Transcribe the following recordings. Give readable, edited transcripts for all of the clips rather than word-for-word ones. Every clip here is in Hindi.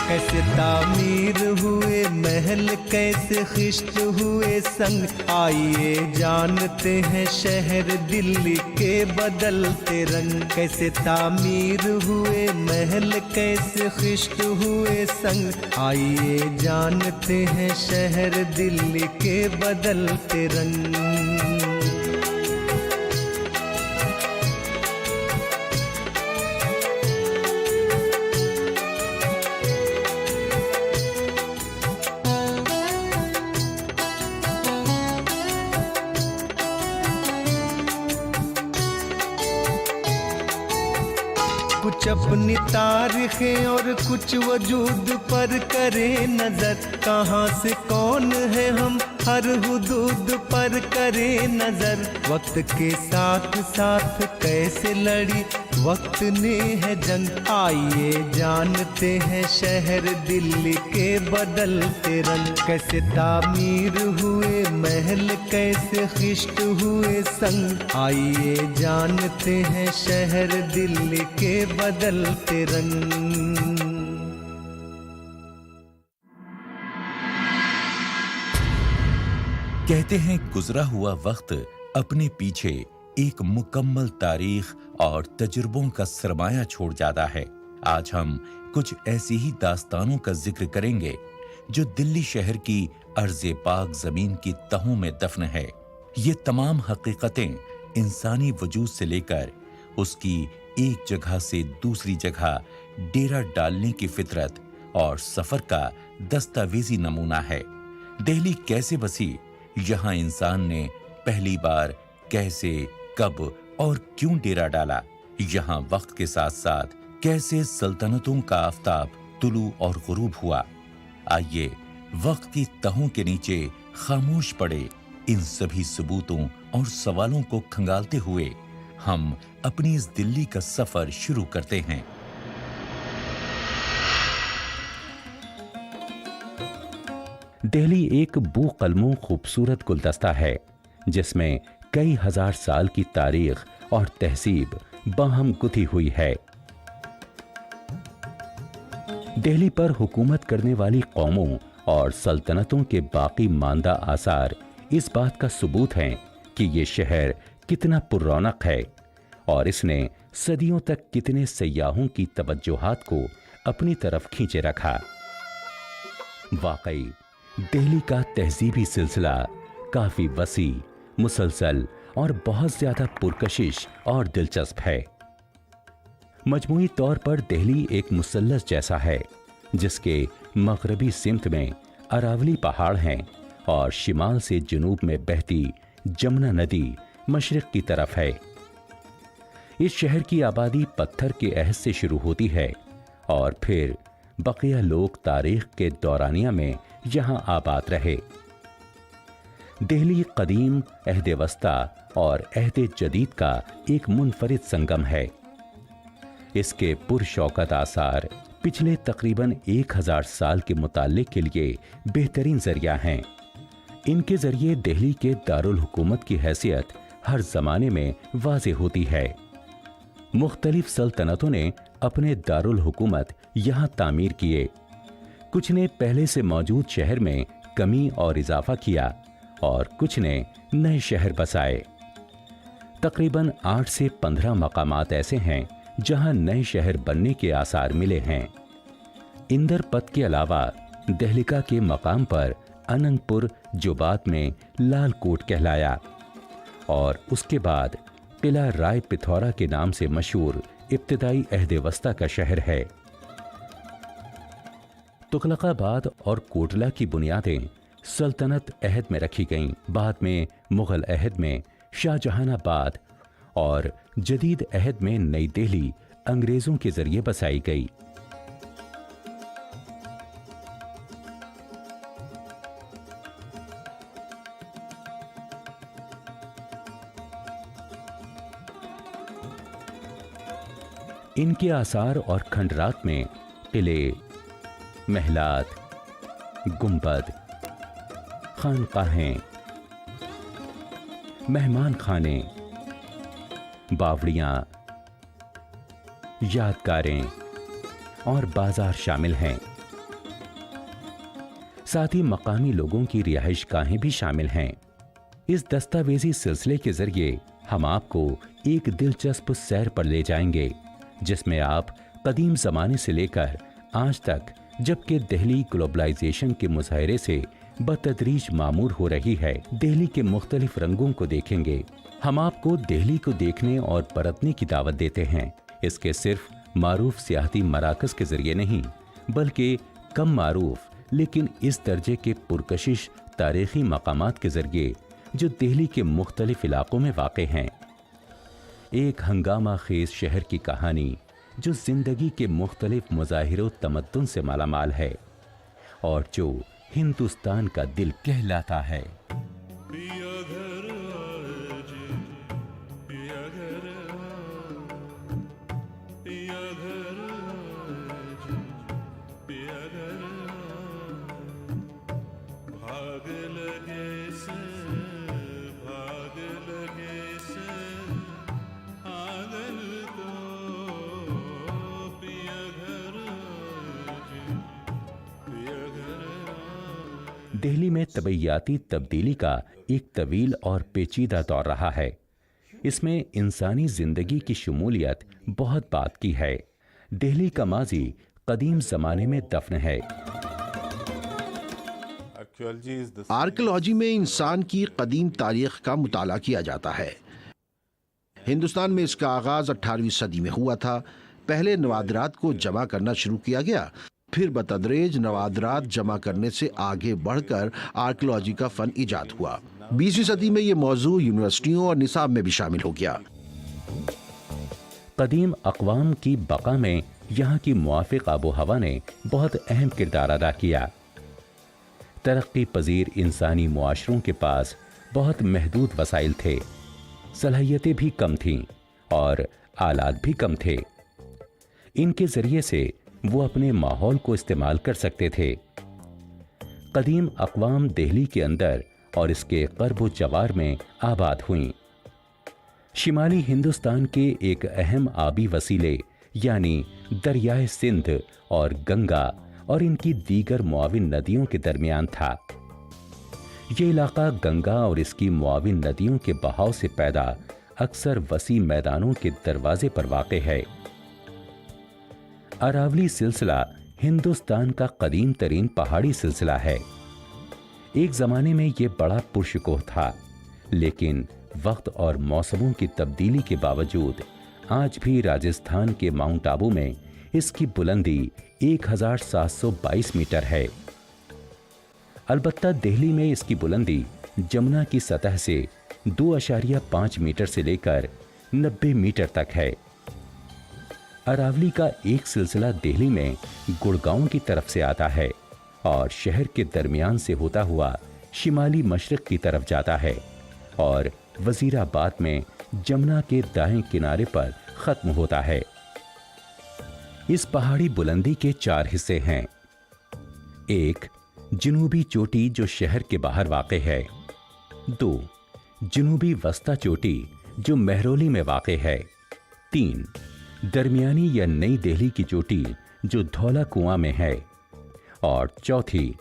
कैसे तामीर हुए महल, कैसे खिश्त हुए संग, आइए जानते हैं शहर दिल्ली के बदलते रंग। कैसे तामीर हुए महल, कैसे खिश्त हुए संग, आइए जानते हैं शहर दिल्ली के बदलते रंग। कुछ अपनी तारीखें और कुछ वजूद पर करे नजर, कहाँ से कौन है हम हर हुदूद पर करे नजर। वक्त के साथ साथ कैसे लड़ी वक्त ने है जंग, आइए जानते हैं शहर दिल्ली के बदलते रंग। कैसे तामीर हुए महल, कैसे खिश्त हुए संग, आइए जानते हैं शहर दिल्ली के बदलते रंग। कहते हैं गुजरा हुआ वक्त अपने पीछे एक मुकम्मल तारीख और तजुर्बों का सरमाया छोड़ जाता है। आज हम कुछ ऐसी ही दास्तानों का जिक्र करेंगे जो दिल्ली शहर की अर्ज़े पाक जमीन की तहों में दफन है। ये तमाम हकीकतें इंसानी वजूद से लेकर उसकी एक जगह से दूसरी जगह डेरा डालने की फितरत और सफर का दस्तावेजी नमूना है। दिल्ली कैसे बसी, यहाँ इंसान ने पहली बार कैसे, कब और क्यों डेरा डाला, यहाँ वक्त के साथ साथ कैसे सल्तनतों का आफताब तुलू और गुरूब हुआ। आइए वक्त की तहों के नीचे खामोश पड़े इन सभी सबूतों और सवालों को खंगालते हुए हम अपनी इस दिल्ली का सफर शुरू करते हैं। दिल्ली एक बू कलमों खूबसूरत गुलदस्ता है जिसमें कई हजार साल की तारीख और तहजीब बाहम गुथी हुई है। दिल्ली पर हुकूमत करने वाली कौमों और सल्तनतों के बाकी मांदा आसार इस बात का सबूत हैं कि ये शहर कितना पुररौनक है और इसने सदियों तक कितने सयाहों की तवज्जोहात को अपनी तरफ खींचे रखा। वाकई दिल्ली का तहजीबी सिलसिला काफी वसी, मुसलसल और बहुत ज्यादा पुरकशिश और दिलचस्प है। मजमूई तौर पर दिल्ली एक मुसल्लस जैसा है जिसके मगरबी सिमत में अरावली पहाड़ हैं और शिमाल से जुनूब में बहती जमुना नदी मशरिक की तरफ है। इस शहर की आबादी पत्थर के अहद से शुरू होती है और फिर बकिया लोग तारीख के दौरानिया में यहाँ आबाद रहे। दिल्ली कदीम, अहद वस्ता और अहद जदीद का एक मुनफरिद संगम है। इसके पुरशौकत आसार पिछले तकरीबन 1000 साल के मुताल्ले के लिए बेहतरीन जरिया हैं। इनके जरिए दिल्ली के दारुल हुकूमत की हैसियत हर जमाने में वाज़े होती है। मुख्तलिफ सल्तनतों ने अपने दारुल हुकूमत यहाँ तामीर किए। कुछ ने पहले से मौजूद शहर में कमी और इजाफा किया और कुछ ने नए शहर बसाए। तकरीबन 8 से 15 मकामात ऐसे हैं जहां नए शहर बनने के आसार मिले हैं। इंदरपत के अलावा दहलिका के मकाम पर अनंगपुर जो बाद में लाल कोट कहलाया और उसके बाद किला राय पिथौरा के नाम से मशहूर इब्तिदाई अहद वस्ता का शहर है। तुगलकाबाद और कोटला की बुनियादें सल्तनत अहद में रखी गईं। बाद में मुगल अहद में शाहजहानाबाद और जदीद अहद में नई दिल्ली अंग्रेजों के जरिए बसाई गई। इनके आसार और खंडरात में किले, महलात, गुंबद, खानकाहें, मेहमान खाने, बावड़ियां, यादगारें और बाजार शामिल हैं। साथ ही मकामी लोगों की रिहाइशगाहें भी शामिल हैं। इस दस्तावेजी सिलसिले के जरिए हम आपको एक दिलचस्प सैर पर ले जाएंगे, जिसमें आप कदीम जमाने से लेकर आज तक, जबकि दिल्ली ग्लोबलाइजेशन के मुजाहरे से बतदरीज मामूर हो रही है, दिल्ली के मुख्तलिफ रंगों को देखेंगे। हम आपको दिल्ली को देखने और परतने की दावत देते हैं। इसके सिर्फ मारूफ सियाहती मराकज़ के जरिए नहीं, बल्कि कम मारूफ लेकिन इस दर्जे के पुरकशिश तारीखी मकामात के जरिए जो दिल्ली के मुख्तलिफ इलाकों में वाक़े हैं। एक हंगामा खेज शहर की कहानी जो जिंदगी के मुख्तलिफ मज़ाहिर तमद्दुन से मालामाल है और जो हिंदुस्तान का दिल कहलाता है। दिल्ली में तबैयाती तब्दीली का एक तवील और पेचीदा दौर रहा है। इसमें इंसानी जिंदगी की शमूलियत बहुत बात की है। दिल्ली का माजी कदीम जमाने में दफन है। आर्कियोलॉजी में इंसान की कदीम तारीख का मुताला किया जाता है। हिंदुस्तान में इसका आगाज 18वीं सदी में हुआ था। पहले नवादरात को जमा करना शुरू किया गया, फिर बतदरेज नवादरात जमा करने से आगे बढ़कर आर्कियोलॉजी का फन इजाद हुआ। 20वीं सदी में ये मौजू यूनिवर्सिटियों और निसाब में भी शामिल हो गया। कदीम अक़वाम की बका में यहाँ की मुआफ़िक़ आबो हवा ने बहुत अहम किरदार अदा किया। तरक्की पजीर इंसानी मुआशरों के पास बहुत महदूद वसाइल थे, सलाहियतें भी कम थीं और आलात भी कम थे। इनके ज़रिए से वो अपने माहौल को इस्तेमाल कर सकते थे। कदीम अक़वाम दिल्ली के अंदर और इसके क़र्ब जवार में आबाद हुईं। शिमाली हिंदुस्तान के एक अहम आबी वसीले यानी दरियाए सिंध और गंगा और इनकी दीगर मुआविन नदियों के दरमियान था। ये इलाका गंगा और इसकी मुआविन नदियों के बहाव से पैदा अक्सर वसी मैदानों के दरवाजे पर वाक़े है। अरावली सिलसिला हिंदुस्तान का कदीम तरीन पहाड़ी सिलसिला है। एक जमाने में यह बड़ा पुरशकोह था, लेकिन वक्त और मौसमों की तब्दीली के बावजूद आज भी राजस्थान के माउंट आबू में इसकी बुलंदी 1722 मीटर है। अलबत्ता दिल्ली में इसकी बुलंदी जमुना की सतह से 2.5 मीटर से लेकर 90 मीटर तक है। अरावली का एक सिलसिला दिल्ली में गुड़गांव की तरफ से आता है और शहर के दरमियान से होता हुआ शिमाली मशरक की तरफ जाता है और वजीराबाद में जमुना के दाएं किनारे पर खत्म होता है। इस पहाड़ी बुलंदी के 4 हिस्से हैं। एक, जनूबी चोटी जो शहर के बाहर वाक़े है। 2, जनूबी वस्ता चोटी जो महरौली में वाक़े है। 3, दरमियानी या नई दिल्ली की चोटी जो धौला कुआं में है। और चौथी,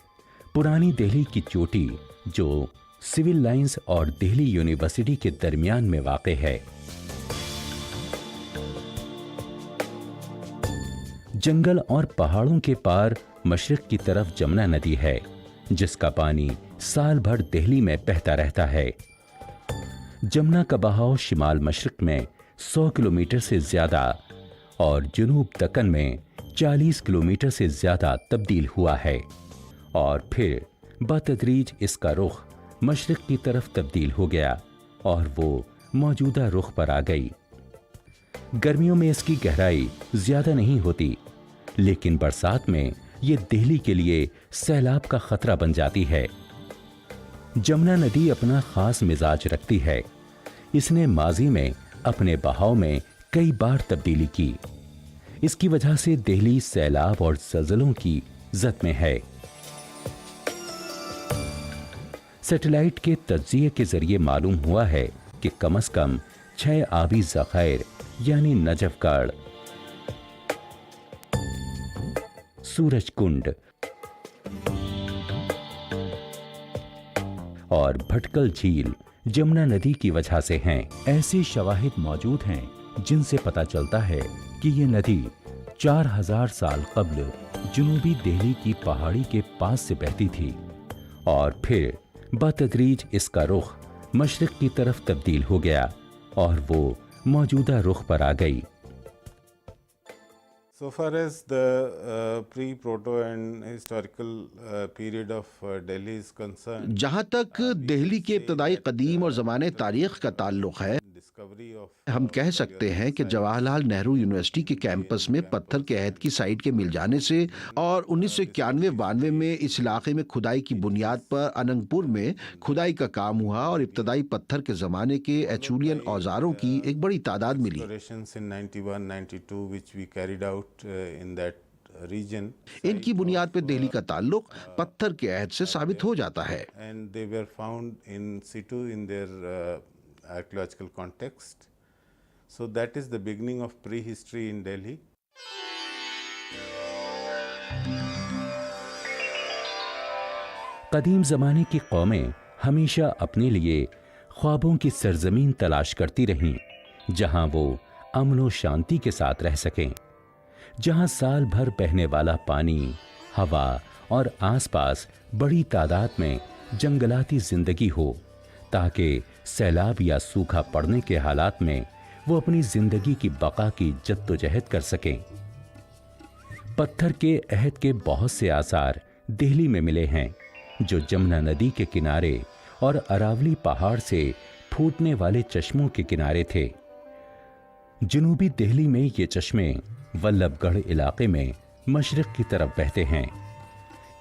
पुरानी दिल्ली की चोटी जो सिविल लाइंस और दिल्ली यूनिवर्सिटी के दरमियान में वाक़े है। जंगल और पहाड़ों के पार मशरिक की तरफ जमुना नदी है, जिसका पानी साल भर दिल्ली में बहता रहता है। जमुना का बहाव शिमाल मशरिक में 100 किलोमीटर से ज्यादा और जुनूब दक्कन में 40 किलोमीटर से ज्यादा तब्दील हुआ है और फिर बतदरीज इसका रुख मशरिक की तरफ तब्दील हो गया और वो मौजूदा रुख पर आ गई। गर्मियों में इसकी गहराई ज्यादा नहीं होती, लेकिन बरसात में ये दिल्ली के लिए सैलाब का खतरा बन जाती है। जमुना नदी अपना खास मिजाज रखती है। इसने माजी में अपने बहाव में कई बार तब्दीली की। इसकी वजह से दिल्ली सैलाब और ज़लज़लों की जद में है। सैटेलाइट के तज्जिये के जरिए मालूम हुआ है कि कम से कम 6 आबी ज़खायर यानी नजफगढ़, सूरजकुंड, और भटकल झील जमुना नदी की वजह से हैं। ऐसे शवाहिद मौजूद हैं जिनसे पता चलता है कि ये नदी 4000 साल कब्ल जुनूबी दिल्ली की पहाड़ी के पास से बहती थी और फिर बतदरीज इसका रुख मशरिक की तरफ तब्दील हो गया और वो मौजूदा रुख पर आ गई। So far as the pre-proto and historical period of Delhi is concerned, जहाँ तक दिल्ली के इब्तदाई कदीम और ज़माने तारीख़ का ताल्लुक़ है, discovery of हम कह सकते हैं कि जवाहरलाल नेहरू यूनिवर्सिटी के कैंपस में पत्थर के अहद की साइट के मिल जाने से और 1991-92 में इस इलाके में खुदाई की बुनियाद पर अनंगपुर में खुदाई का काम हुआ और इब्तदाई पत्थर के ज़माने के एचूलियन औजारों की एक बड़ी तादाद मिली। explorations in 91-92 which we carried out in that region, इनकी बुनियाद पर दिल्ली का ताल्लुक पत्थर के अहद से साबित हो जाता है। and they were found in situ in their archaeological context. So that is the beginning of prehistory in Delhi. कदीम ज़माने की कौमें हमेशा अपने लिए ख्वाबों की सरजमीन तलाश करती रहीं, जहां वो अमन और शांति के साथ रह सकें, जहां साल भर बहने वाला पानी, हवा और आसपास बड़ी तादाद में जंगलाती जिंदगी हो, ताकि सैलाब या सूखा पड़ने के हालात में वो अपनी जिंदगी की बका की जद्दोजहद कर सकें। पत्थर के अहद के बहुत से आसार दिल्ली में मिले हैं, जो जमुना नदी के किनारे और अरावली पहाड़ से फूटने वाले चश्मों के किनारे थे। जनूबी दिल्ली में ये चश्मे वल्लभगढ़ इलाके में मशरिक की तरफ बहते हैं।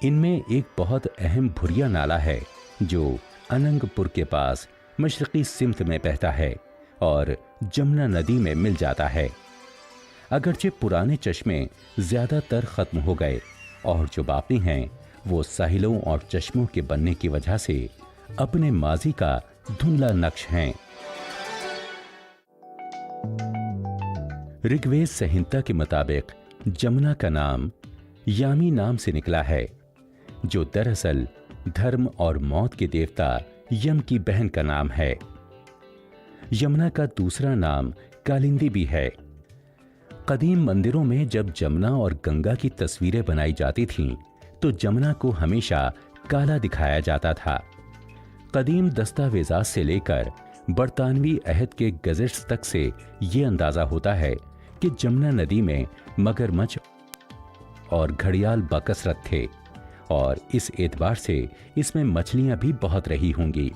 इनमें एक बहुत अहम भुरिया नाला है जो अनंगपुर के पास मशरकी सिमत में बहता है और जमुना नदी में मिल जाता है। अगरचे पुराने चश्मे ज्यादातर खत्म हो गए और जो बाकी हैं वो साहिलों और चश्मों के बनने की वजह से अपने माजी का धुंधला नक्श हैं। ऋग्वेद संहिता के मुताबिक जमुना का नाम यामी नाम से निकला है, जो दरअसल धर्म और मौत के देवता यम की बहन का नाम है। यमुना का दूसरा नाम कालिंदी भी है। कदीम मंदिरों में जब जमुना और गंगा की तस्वीरें बनाई जाती थीं, तो जमुना को हमेशा काला दिखाया जाता था। कदीम दस्तावेजात से लेकर बरतानवी अहद के गजेट्स तक से ये अंदाजा होता है कि जमुना नदी में मगरमच्छ और घड़ियाल बकसरत थे और इस एतबार से इसमें मछलियां भी बहुत रही होंगी।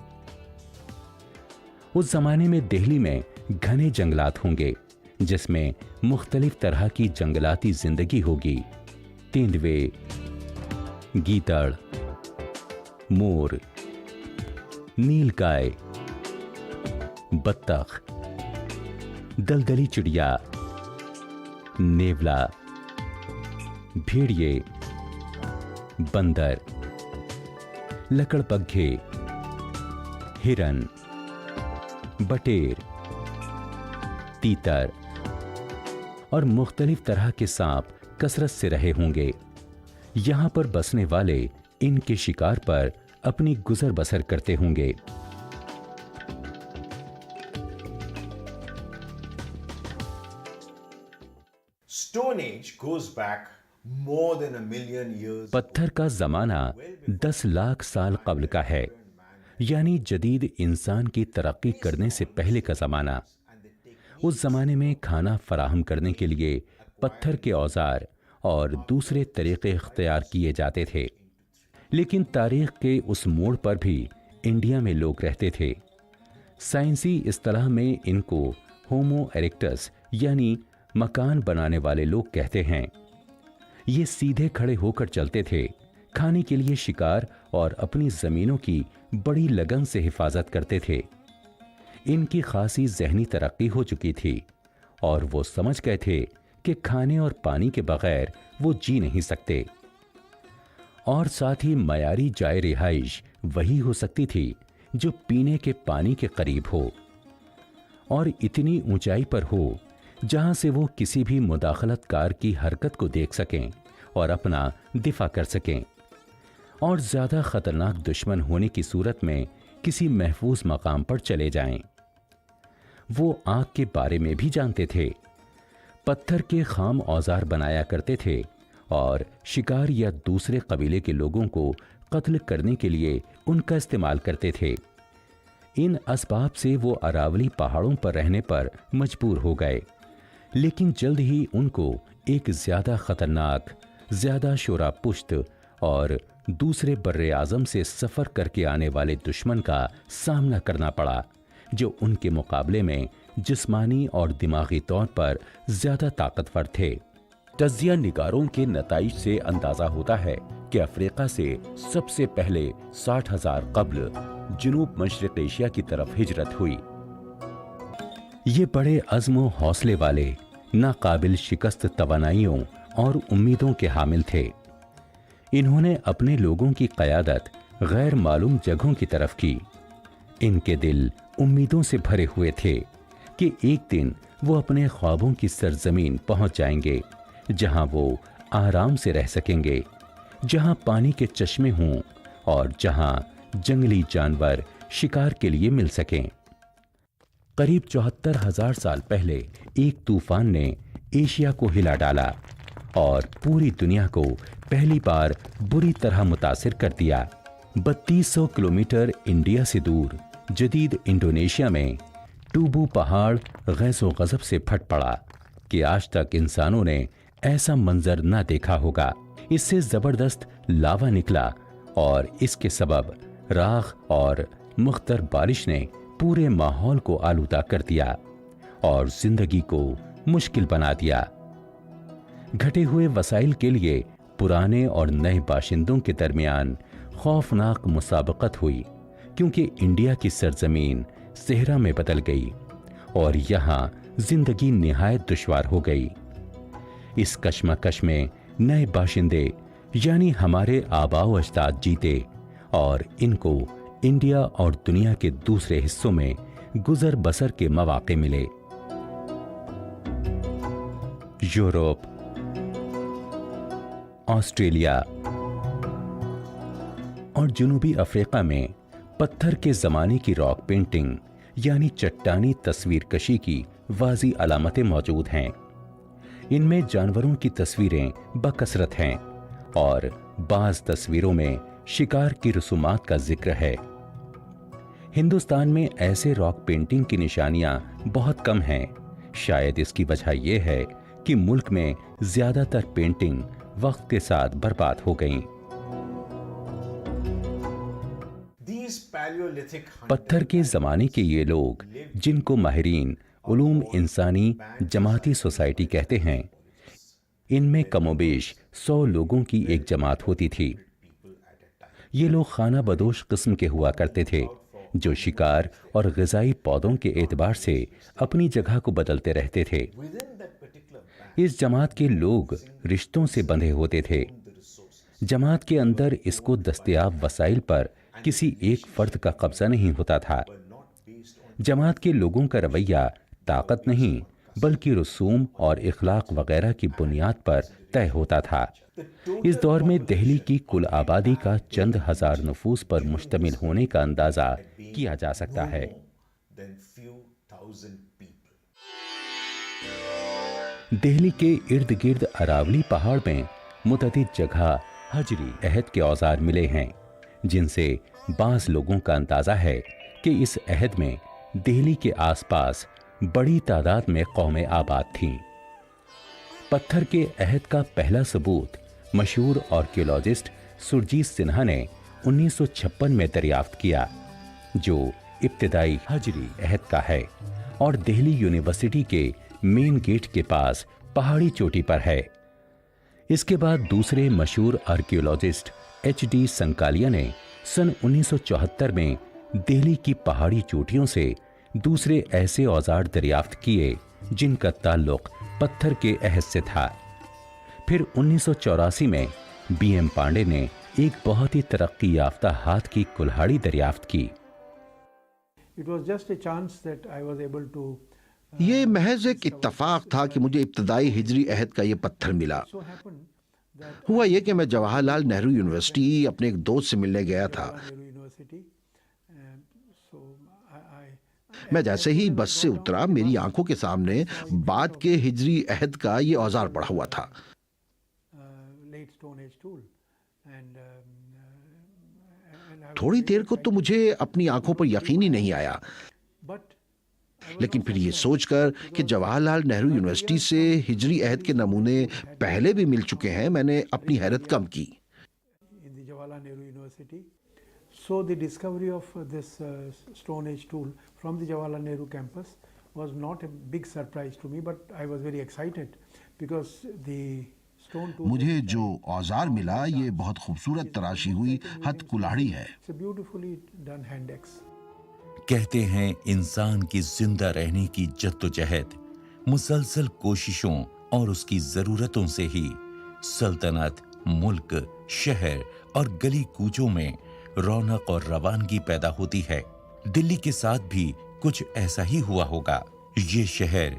उस जमाने में दिल्ली में घने जंगलात होंगे, जिसमें मुख्तलिफ तरह की जंगलाती जिंदगी होगी। तेंदुए, गीदड़, मोर, नीलगाय, बत्तख, दलदली चिड़िया, नेवला, भेड़िए, बंदर, लकड़बग्घे, हिरन, बटेर, तीतर और मुख्तलिफ तरह के सांप कसरत से रहे होंगे। यहां पर बसने वाले इनके शिकार पर अपनी गुजर बसर करते होंगे। Stone Age goes back more than a million years. पत्थर का जमाना 10 लाख साल कब्ल का है, यानी जदीद इंसान की तरक्की करने से पहले का जमाना। उस जमाने में खाना फराहम करने के लिए पत्थर के औजार और दूसरे तरीके इख्तियार किए जाते थे। लेकिन तारीख के उस मोड़ पर भी इंडिया में लोग रहते थे। साइंसी इस्तिलाह में इनको होमो इरेक्टस यानी मकान बनाने वाले लोग कहते हैं। ये सीधे खड़े होकर चलते थे, खाने के लिए शिकार और अपनी जमीनों की बड़ी लगन से हिफाजत करते थे। इनकी खासी जहनी तरक्की हो चुकी थी और वो समझ गए थे कि खाने और पानी के बगैर वो जी नहीं सकते। और साथ ही मयारी जाए रिहाइश वही हो सकती थी जो पीने के पानी के करीब हो और इतनी ऊंचाई पर हो जहां से वो किसी भी मुदाखलतकार की हरकत को देख सकें और अपना दिफा कर सकें, और ज्यादा खतरनाक दुश्मन होने की सूरत में किसी महफूज मकाम पर चले जाएं। वो आग के बारे में भी जानते थे, पत्थर के खाम औजार बनाया करते थे और शिकार या दूसरे कबीले के लोगों को कत्ल करने के लिए उनका इस्तेमाल करते थे। इन असबाब से वो अरावली पहाड़ों पर रहने पर मजबूर हो गए, लेकिन जल्द ही उनको एक ज्यादा खतरनाक, ज्यादा शोरा पुश्त और दूसरे बर्रे आजम से सफर करके आने वाले दुश्मन का सामना करना पड़ा, जो उनके मुकाबले में जिस्मानी और दिमागी तौर पर ज्यादा ताकतवर थे। तजिया निगारों के नताइज से अंदाजा होता है कि अफ्रीका से सबसे पहले 60,000 कब्ल जुनूब मशरिक एशिया की तरफ हिजरत हुई। ये बड़े अज़्म व हौसले वाले, नाकाबिल शिकस्त तवानाइयों और उम्मीदों के हामिल थे। इन्होंने अपने लोगों की क़यादत गैर मालूम जगहों की तरफ की। इनके दिल उम्मीदों से भरे हुए थे कि एक दिन वो अपने ख्वाबों की सरजमीन पहुंच जाएंगे, जहां वो आराम से रह सकेंगे, जहां पानी के चश्मे हों और जहां जंगली जानवर शिकार के लिए मिल सकें। करीब 74,000 साल पहले एक तूफान ने एशिया को हिला डाला और पूरी दुनिया को पहली बार बुरी तरह मुतासिर कर दिया। 3200 किलोमीटर इंडिया से दूर जदीद इंडोनेशिया में टूबू पहाड़ गैज़ो गज़ब से फट पड़ा कि आज तक इंसानों ने ऐसा मंजर ना देखा होगा। इससे जबरदस्त लावा निकला और इसके सबब राख और मुख्तर बारिश ने पूरे माहौल को आलूदा कर दिया और जिंदगी को मुश्किल बना दिया। घटे हुए वसाइल के लिए पुराने और नए बाशिंदों के दरमियान खौफनाक मुसाबकत हुई, क्योंकि इंडिया की सरजमीन सेहरा में बदल गई और यहाँ जिंदगी निहायत दुश्वार हो गई। इस कश्मकश में नए बाशिंदे यानी हमारे आबाओ अजदाद जीते और इनको इंडिया और दुनिया के दूसरे हिस्सों में गुजर बसर के मौके मिले। यूरोप, ऑस्ट्रेलिया और जनूबी अफ्रीका में पत्थर के जमाने की रॉक पेंटिंग यानी चट्टानी तस्वीर कशी की वाज़ी अलामतें मौजूद हैं। इनमें जानवरों की तस्वीरें बकसरत हैं और बाज़ तस्वीरों में शिकार की रसूमात का जिक्र है। हिंदुस्तान में ऐसे रॉक पेंटिंग की निशानियां बहुत कम हैं। शायद इसकी वजह यह है कि मुल्क में ज्यादातर पेंटिंग वक्त के साथ बर्बाद हो गईं। पत्थर के जमाने के ये लोग, जिनको माहिरीन उलूम इंसानी जमाती सोसाइटी कहते हैं, इनमें कमोबेश 100 लोगों की एक जमात होती थी। ये लोग खाना बदोश किस्म के हुआ करते थे, जो शिकार और ग़िज़ाई पौधों के एतबार से अपनी जगह को बदलते रहते थे। इस जमात के लोग रिश्तों से बंधे होते थे। जमात के अंदर इसको दस्तयाब वसाइल पर किसी एक फर्द का कब्जा नहीं होता था। जमात के लोगों का रवैया ताकत नहीं बल्कि रसूम और इखलाक वगैरह की बुनियाद पर तय होता था। इस दौर में दिल्ली की कुल आबादी का चंद हजार नफूस पर मुश्तमिल होने का अंदाजा किया जा सकता है। दिल्ली के इर्द गिर्द अरावली पहाड़ में मुतअद्दिद जगह हजरी अहद के औजार मिले हैं, जिनसे बाज़ लोगों का अंदाजा है कि इस अहद में दिल्ली के आसपास बड़ी तादाद में कौमें आबाद थीं। पत्थर के अहद का पहला सबूत मशहूर आर्कियोलॉजिस्ट सुरजीत सिन्हा ने 1956 में दरियाफ्त किया, जो इब्तिदाई हजरी अहद का है और दिल्ली यूनिवर्सिटी के मेन गेट के पास पहाड़ी चोटी पर है। इसके बाद दूसरे मशहूर आर्कियोलॉजिस्ट HD संकालिया ने सन 1974 में दिल्ली की पहाड़ी चोटियों से दूसरे ऐसे औजार दरियाफ्त किए जिनका ताल्लुक पत्थर के अहद से था। फिर 1984 में BM पांडे ने एक बहुत ही तरक्की याफ्ता हाथ की कुल्हाड़ी दरियाफ्त की। ये महज एक इत्तफाक था कि मुझे इब्तदाई हिजरी अहद का ये पत्थर मिला। हुआ ये कि मैं जवाहरलाल नेहरू यूनिवर्सिटी अपने एक दोस्त से मिलने गया था। मैं जैसे ही बस से उतरा, मेरी आंखों के सामने बाद के हिजरी अहद का ये औजार पड़ा हुआ था। थोड़ी देर को तो मुझे अपनी आंखों पर यकीन ही नहीं आया, लेकिन फिर ये सोचकर कि जवाहरलाल नेहरू यूनिवर्सिटी से हिजरी अहद के नमूने पहले भी मिल चुके हैं, मैंने अपनी हैरत कम की। So the discovery of this Stone Age tool from the Jawaharlal Nehru campus was not a big surprise to me, but I was very excited because the stone tool. मुझे जो औजार मिला ये बहुत खूबसूरत तराशी हुई हथ कुल्हाड़ी है। It's a beautifully done hand axe. कहते हैं इंसान की जिंदा रहने की जद्दोजहद, मुसलसल कोशिशों और उसकी जरूरतों से ही सल्तनत, मुल्क, शहर और गली कूचों में रौनक और रवानगी पैदा होती है। दिल्ली के साथ भी कुछ ऐसा ही हुआ होगा। ये शहर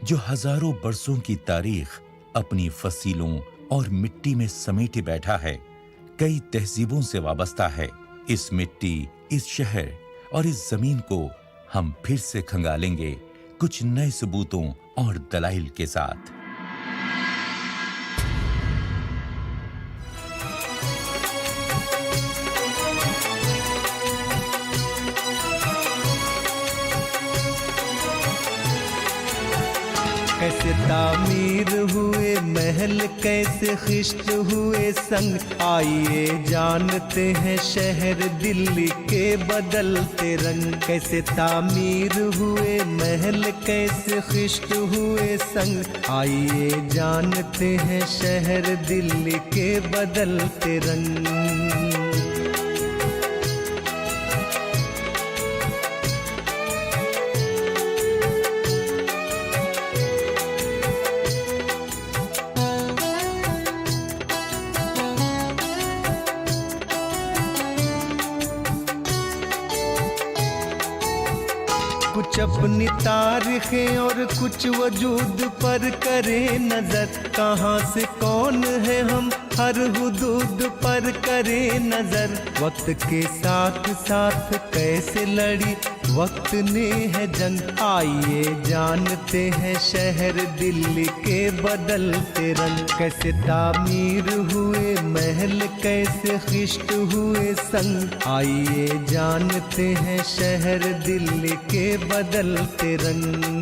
जो हजारों बरसों की तारीख अपनी फसीलों और मिट्टी में समेटे बैठा है, कई तहजीबों से वाबस्ता है। इस मिट्टी, इस शहर और इस जमीन को हम फिर से खंगालेंगे कुछ नए सबूतों और दलाइल के साथ। कैसे तामीर हुए महल, कैसे खिश्त हुए संग, आइए जानते हैं शहर दिल्ली के बदलते रंग। कैसे तामीर हुए महल, कैसे खिश्त हुए संग, आइए जानते हैं शहर दिल्ली के बदलते रंग। कुछ अपनी तारीखें और कुछ वजूद पर करे नजर, कहाँ से कौन है हम हर हुदूद पर करे नजर। वक्त के साथ साथ कैसे लड़ी वक्त ने है जंग, आइए जानते हैं शहर दिल्ली के बदलते रंग। कैसे तामीर हुए महल, कैसे खिश्त हुए संग, आइए जानते हैं शहर दिल्ली के बदलते रंग।